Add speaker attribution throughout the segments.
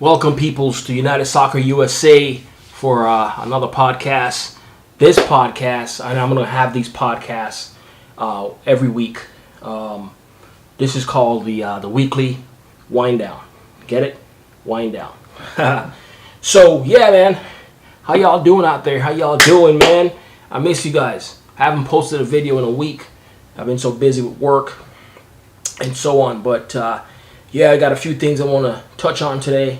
Speaker 1: Welcome, peoples, to United Soccer USA for another podcast. This podcast, and I'm going to have these podcasts every week. This is called the weekly wind down. Get it? Wind down. So, yeah, man. How y'all doing out there? How y'all doing, man? I miss you guys. I haven't posted a video in a week. I've been so busy with work and so on. But, yeah, I got a few things I want to touch on today.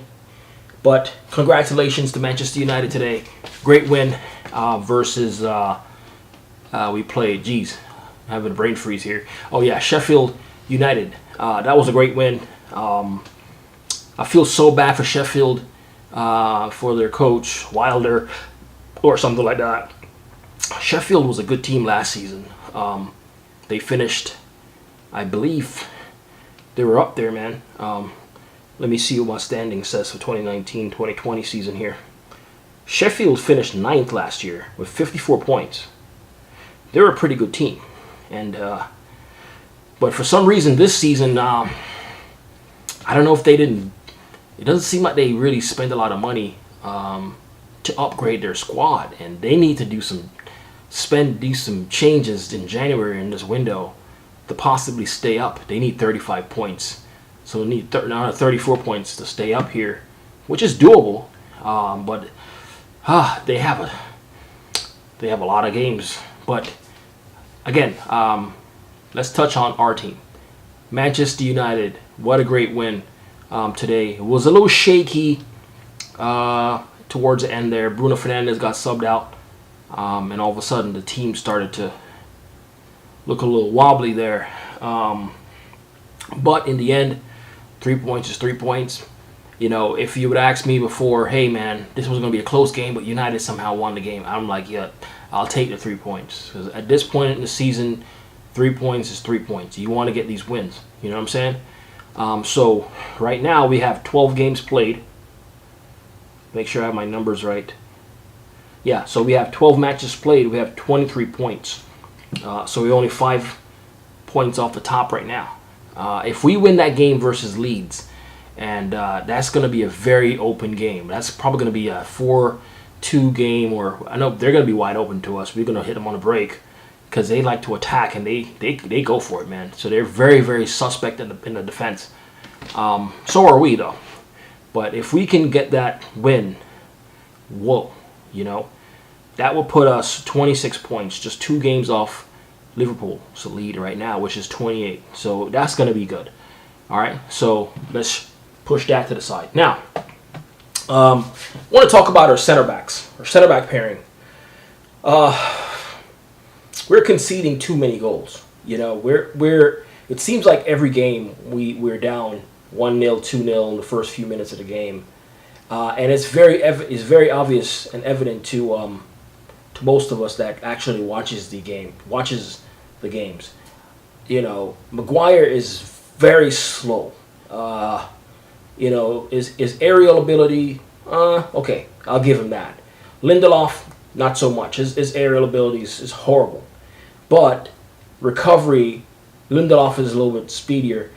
Speaker 1: But congratulations to Manchester United today. Great win versus, we played, geez, I'm having a brain freeze here. Oh, yeah, Sheffield United. That was a great win. I feel so bad for Sheffield, for their coach, Wilder, or something like that. Sheffield was a good team last season. They finished, I believe, they were up there, man. Let me see what my standing says for 2019-2020 season here. Sheffield finished 9th last year with 54 points. They're a pretty good team. And but for some reason this season, I don't know if they didn't. It doesn't seem like they really spend a lot of money to upgrade their squad, and they need to do some changes in January in this window to possibly stay up. They need 35 points. So we need 34 points to stay up here, which is doable. But they have a lot of games. But again, let's touch on our team, Manchester United. What a great win today. It was a little shaky towards the end there. Bruno Fernandes got subbed out, and all of a sudden the team started to look a little wobbly there. But in the end, 3 points is 3 points. You know, if you would ask me before, hey man, this was going to be a close game, but United somehow won the game, I'm like, yeah, I'll take the 3 points. Because at this point in the season, 3 points is 3 points. You want to get these wins. You know what I'm saying? So right now we have 12 games played. Make sure I have my numbers right. Yeah, so we have 12 matches played. We have 23 points. So we're only 5 points off the top right now. If we win that game versus Leeds, and that's going to be a very open game. That's probably going to be a 4-2 game, or I know they're going to be wide open to us. We're going to hit them on a break because they like to attack, and they go for it, man. So they're very, very suspect in the defense. So are we, though. But if we can get that win, whoa, you know, that will put us 26 points, just 2 games off Liverpool's lead right now, which is 28. So that's going to be good. All right, so let's push that to the side. Now, I want to talk about our center backs, our center back pairing. We're conceding too many goals. You know, we're. It seems like every game we're down 1-0, 2-0 in the first few minutes of the game, and it's very obvious and evident to most of us that actually watches the games. You know, Maguire is very slow. You know, his aerial ability, okay, I'll give him that. Lindelof, not so much. His aerial ability is horrible. But recovery, Lindelof is a little bit speedier,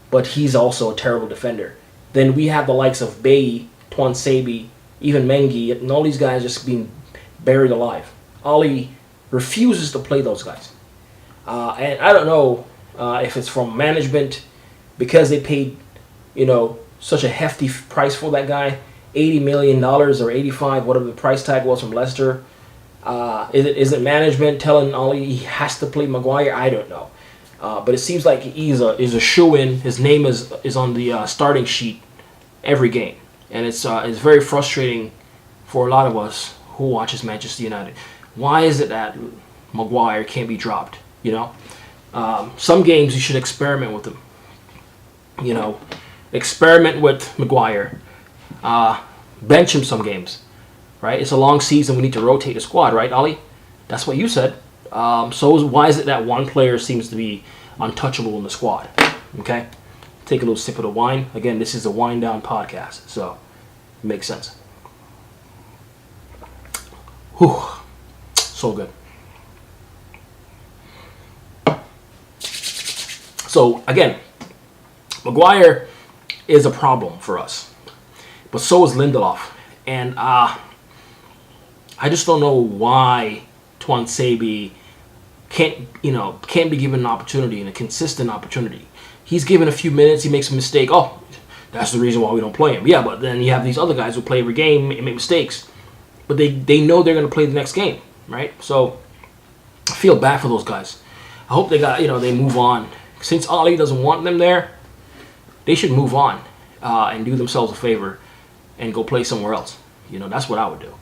Speaker 1: but he's also a terrible defender. Then we have the likes of Bailly, Tuanzebe, even Mengi, and all these guys just being buried alive. Oli refuses to play those guys. And I don't know if it's from management because they paid, you know, such a hefty price for that guy, $80 million or 85, whatever the price tag was from Leicester. Is it management telling Oli he has to play Maguire? I don't know. But it seems like he's a shoe-in. His name is on the starting sheet every game. And it's very frustrating for a lot of us who watches Manchester United. Why is it that Maguire can't be dropped? You know, some games you should experiment with him. You know, experiment with Maguire. Bench him some games, right? It's a long season. We need to rotate the squad, right, Oli? That's what you said. So why is it that one player seems to be untouchable in the squad? Okay, take a little sip of the wine. Again, this is a wind down podcast, so it makes sense. Whew. So good. So again, Maguire is a problem for us but so is Lindelof. And I just don't know why Tuan Sabi can't be given an opportunity and a consistent opportunity. He's given a few minutes, he makes a mistake. Oh, that's the reason why we don't play him. Yeah, but then you have these other guys who play every game and make mistakes, but they know they're going to play the next game, right? So I feel bad for those guys. I hope they move on. Since Ali doesn't want them there, they should move on and do themselves a favor and go play somewhere else. That's what I would do.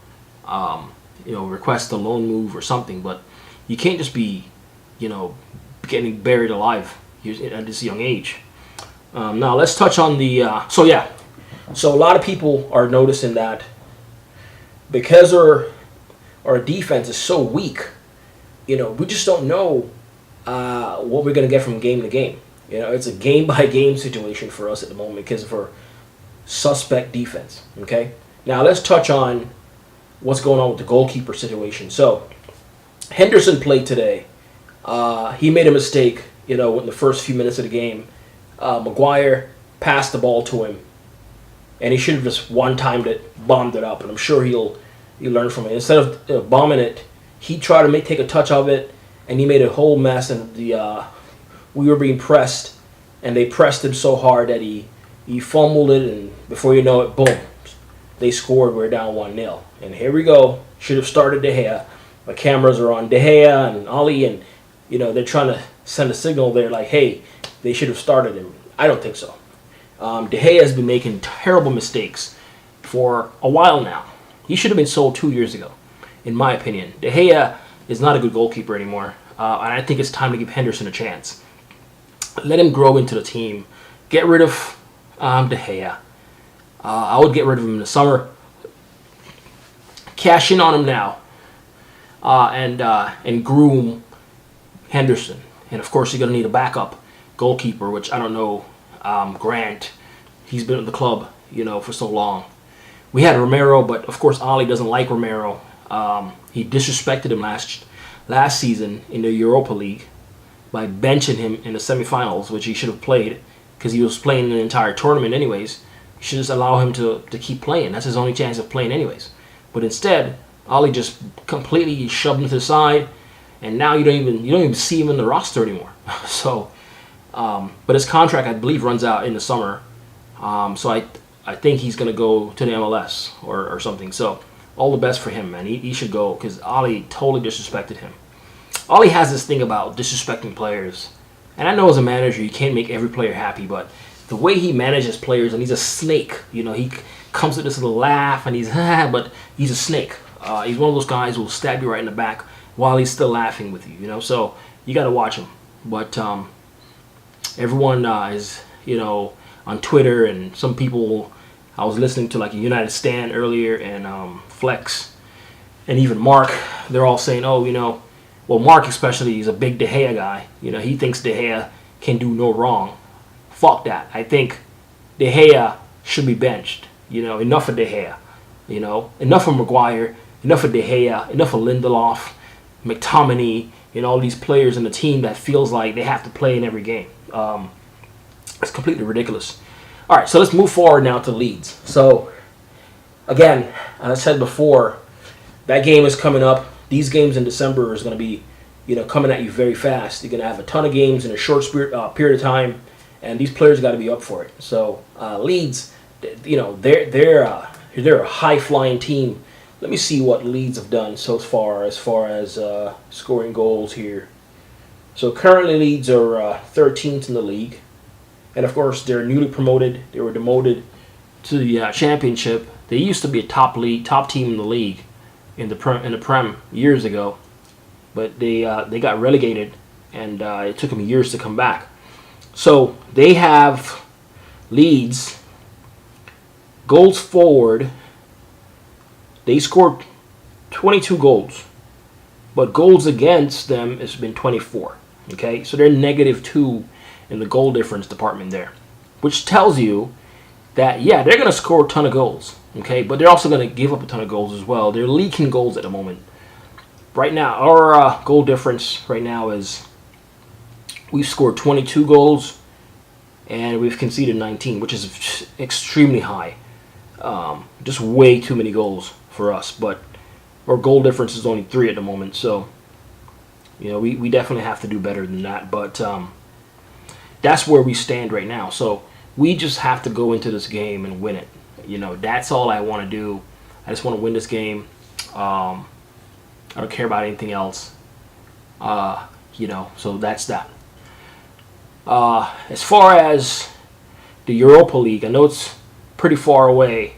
Speaker 1: Request a loan move or something, but you can't just be, getting buried alive at this young age. Now let's touch on the. So a lot of people are noticing that because our defense is so weak, we just don't know what we're going to get from game to game. It's a game by game situation for us at the moment because of our suspect defense. Okay. Now let's touch on what's going on with the goalkeeper situation. So Henderson played today. He made a mistake, in the first few minutes of the game. Maguire passed the ball to him, and he should have just one-timed it, bombed it up, and I'm sure he'll learn from it. Instead of bombing it, he tried to take a touch of it, and he made a whole mess, and we were being pressed, and they pressed him so hard that he fumbled it, and before you know it, boom, they scored. We're down 1-0. And here we go. Should have started De Gea. The cameras are on De Gea and Ali, and they're trying to send a signal there like, hey, they should have started him. I don't think so. De Gea has been making terrible mistakes for a while now. He should have been sold 2 years ago, in my opinion. De Gea is not a good goalkeeper anymore, and I think it's time to give Henderson a chance. Let him grow into the team. Get rid of De Gea. I would get rid of him in the summer. Cash in on him now, and groom Henderson. And of course, you're going to need a backup goalkeeper, which I don't know. Grant, he's been at the club, for so long. We had Romero, but of course, Ali doesn't like Romero. He disrespected him last season in the Europa League by benching him in the semifinals, which he should have played because he was playing an entire tournament anyways. You should just allow him to keep playing. That's his only chance of playing anyways. But instead, Ali just completely shoved him to the side, and now you don't even see him in the roster anymore. So, but his contract, I believe, runs out in the summer. So I think he's going to go to the MLS or something. So all the best for him, man. He should go because Ali totally disrespected him. Ali has this thing about disrespecting players. And I know as a manager, you can't make every player happy, but the way he manages players, and he's a snake. He comes with this little laugh, and but he's a snake. He's one of those guys who will stab you right in the back while he's still laughing with you, So you got to watch him. But everyone is, on Twitter, and some people, I was listening to like a United Stand earlier, and Flex, and even Mark, they're all saying, well, Mark especially is a big De Gea guy. He thinks De Gea can do no wrong. Fuck that. I think De Gea should be benched. Enough of De Gea. Enough of Maguire, enough of De Gea, enough of Lindelof, McTominay, all these players in the team that feels like they have to play in every game. It's completely ridiculous. All right, so let's move forward now to Leeds. So, again, as I said before, that game is coming up. These games in December is going to be, coming at you very fast. You're going to have a ton of games in a short period of time, and these players got to be up for it. So, Leeds, they're a high-flying team. Let me see what Leeds have done so far as scoring goals here. So currently Leeds are 13th in the league. And of course, they're newly promoted. They were demoted to the championship. They used to be a top team in the league in the Prem years ago. But they got relegated, and it took them years to come back. So they have Leeds goals forward. They scored 22 goals, but goals against them has been 24. Okay, so they're -2 in the goal difference department there, which tells you that, they're going to score a ton of goals, okay, but they're also going to give up a ton of goals as well. They're leaking goals at the moment. Right now, our goal difference right now is we've scored 22 goals and we've conceded 19, which is extremely high. Just way too many goals for us. But our goal difference is only 3 at the moment. So, we definitely have to do better than that. But that's where we stand right now. So we just have to go into this game and win it. That's all I want to do. I just want to win this game. I don't care about anything else. So that's that. As far as the Europa League, I know it's pretty far away,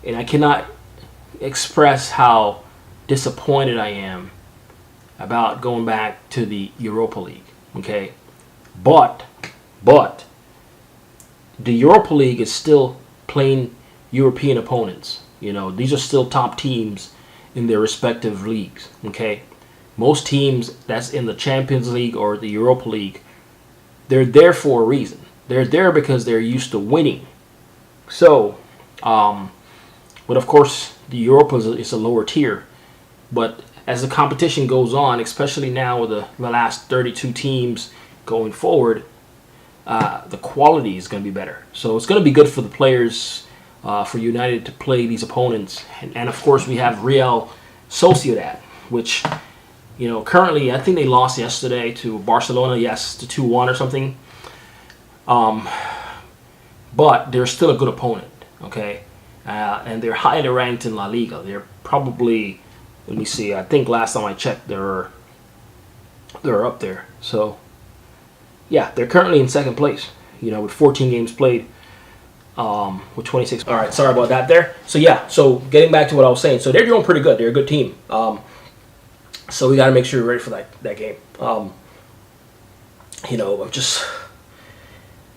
Speaker 1: and I cannot express how disappointed I am about going back to the Europa League. Okay, but the Europa League is still playing European opponents. These are still top teams in their respective leagues. Okay, most teams that's in the Champions League or the Europa League, they're there for a reason. They're there because they're used to winning. So, but of course, the Europa is a lower tier. But as the competition goes on, especially now with the last 32 teams going forward, the quality is going to be better. So it's going to be good for the players, for United to play these opponents. And of course, we have Real Sociedad, which, currently I think they lost yesterday to Barcelona, to 2-1 or something. But they're still a good opponent, okay? And they're highly ranked in La Liga. They're probably, let me see, I think last time I checked, they're up there. So, yeah, they're currently in second place, with 14 games played, with 26. All right, sorry about that there. So, yeah, so getting back to what I was saying. So they're doing pretty good. They're a good team. So we got to make sure we're ready for that game. I'm just...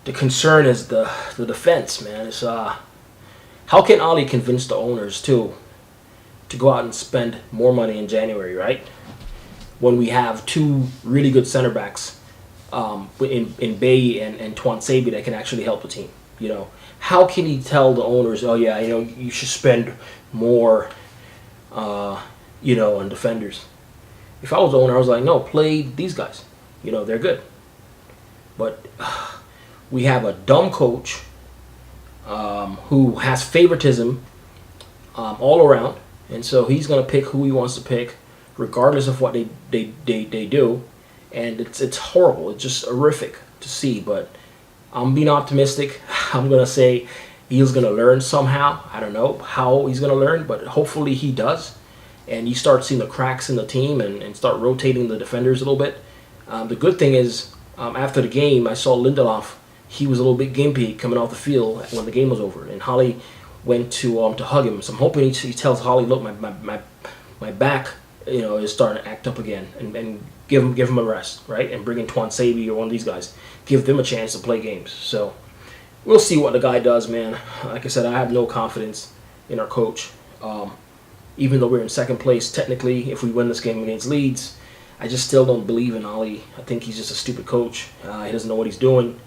Speaker 1: The concern is the defense, man. It's how can Ali convince the owners to go out and spend more money in January, right? When we have 2 really good center backs, in Bay and Twansabi that can actually help the team. How can he tell the owners, oh yeah, you should spend more, on defenders? If I was the owner, I was like, no, play these guys. They're good. But we have a dumb coach who has favoritism all around, and so he's going to pick who he wants to pick, regardless of what they do, and it's horrible. It's just horrific to see. But I'm being optimistic. I'm going to say he's going to learn somehow. I don't know how he's going to learn, but hopefully he does. And you start seeing the cracks in the team and start rotating the defenders a little bit. The good thing is, after the game, I saw Lindelof. He was a little bit gimpy coming off the field when the game was over, and Holly went to hug him. So I'm hoping he tells Holly, look, my back, is starting to act up again, and give him a rest, right? And bring in Twansabi or one of these guys, give them a chance to play games. So we'll see what the guy does, man. Like I said, I have no confidence in our coach. Even though we're in second place, technically, if we win this game against Leeds, I just still don't believe in Ali. I think he's just a stupid coach. He doesn't know what he's doing.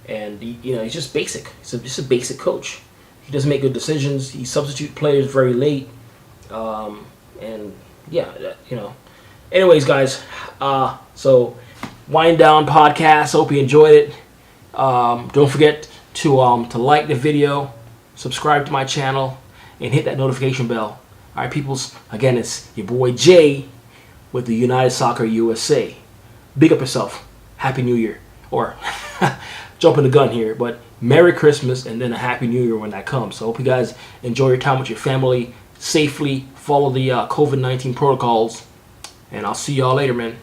Speaker 1: And, he's just basic. He's just a basic coach. He doesn't make good decisions. He substitutes players very late. And, yeah, Anyways, guys, so Wind Down Podcast. Hope you enjoyed it. Don't forget to like the video, subscribe to my channel, and hit that notification bell. All right, peoples. Again, it's your boy Jay with the United Soccer USA. Big up yourself. Happy New Year. Or jumping the gun here, but Merry Christmas and then a Happy New Year when that comes. So I hope you guys enjoy your time with your family safely. Follow the COVID-19 protocols. And I'll see y'all later, man.